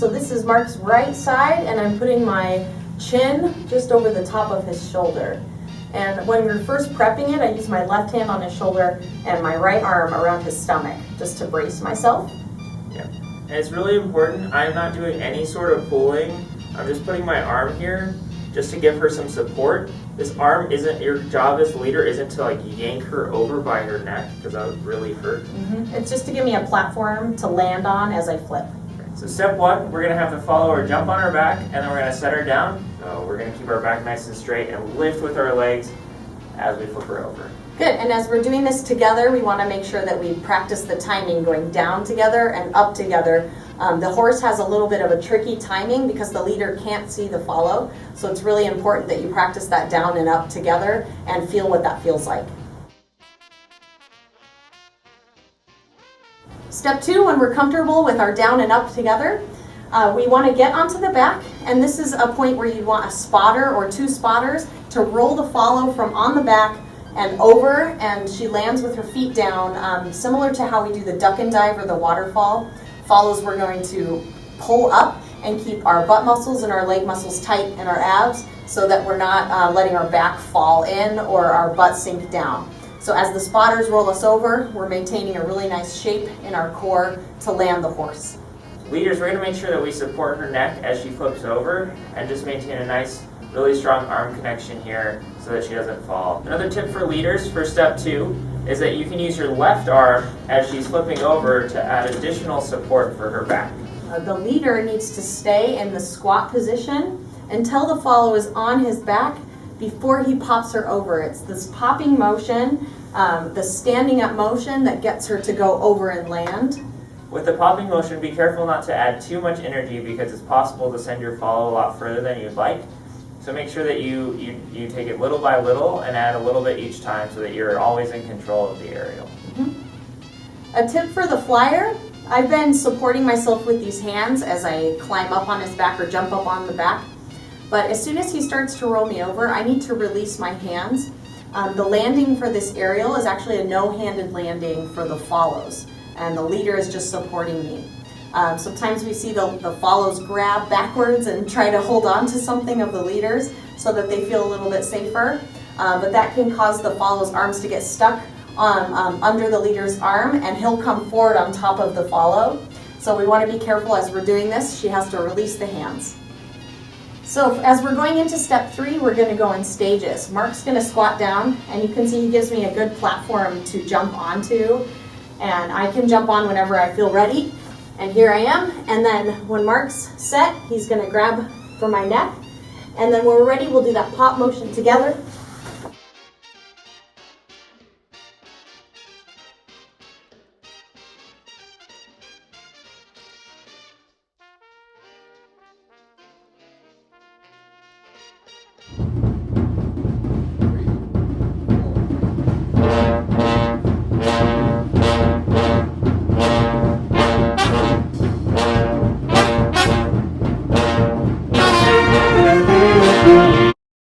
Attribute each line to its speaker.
Speaker 1: So this is Mark's right side, and I'm putting my chin just over the top of his shoulder. And when we were first prepping it, I used my left hand on his shoulder and my right arm around his stomach just to brace myself.
Speaker 2: Yeah, and it's really important. I'm not doing any sort of pulling. I'm just putting my arm here just to give her some support. This arm isn't, your job as the leader isn't to like yank her over by her neck, because that would really hurt.
Speaker 1: It's just to give me a platform to land on as I flip.
Speaker 2: So step one, we're going to have the follower jump on her back, and then we're going to set her down. So we're going to keep our back nice and straight and lift with our legs as we flip her over.
Speaker 1: Good, and as we're doing this together, we want to make sure that we practice the timing going down together and up together. The horse has a little bit of a tricky timing because the leader can't see the follow, so it's really important that you practice that down and up together and feel what that feels like. Step two, when we're comfortable with our down and up together, we want to get onto the back, and this is a point where you want a spotter or two spotters to roll the follow from on the back and over, and she lands with her feet down, similar to how we do the duck and dive or the waterfall. Follows, we're going to pull up and keep our butt muscles and our leg muscles tight and our abs so that we're not letting our back fall in or our butt sink down. So as the spotters roll us over, we're maintaining a really nice shape in our core to land the horse.
Speaker 2: Leaders, we're going to make sure that we support her neck as she flips over and just maintain a nice, really strong arm connection here so that she doesn't fall. Another tip for leaders for step two is that you can use your left arm as she's flipping over to add additional support for her back.
Speaker 1: The leader needs to stay in the squat position until the follow is on his back before he pops her over. It's this popping motion, the standing up motion that gets her to go over and land.
Speaker 2: With the popping motion, be careful not to add too much energy because it's possible to send your follow a lot further than you'd like. So make sure that you take it little by little and add a little bit each time so that you're always in control of the aerial.
Speaker 1: A tip for the flyer, I've been supporting myself with these hands as I climb up on his back or jump up on the back. But as soon as he starts to roll me over, I need to release my hands. The landing for this aerial is actually a no-handed landing for the follows, and the leader is just supporting me. Sometimes we see the follows grab backwards and try to hold on to something of the leaders so that they feel a little bit safer, but that can cause the follow's arms to get stuck under the leader's arm, and he'll come forward on top of the follow. So we want to be careful as we're doing this. She has to release the hands. So as we're going into step three, we're going to go in stages. Mark's going to squat down, and you can see he gives me a good platform to jump onto, and I can jump on whenever I feel ready. And here I am, and then when Mark's set, he's going to grab for my neck, and then when we're ready, we'll do that pop motion together.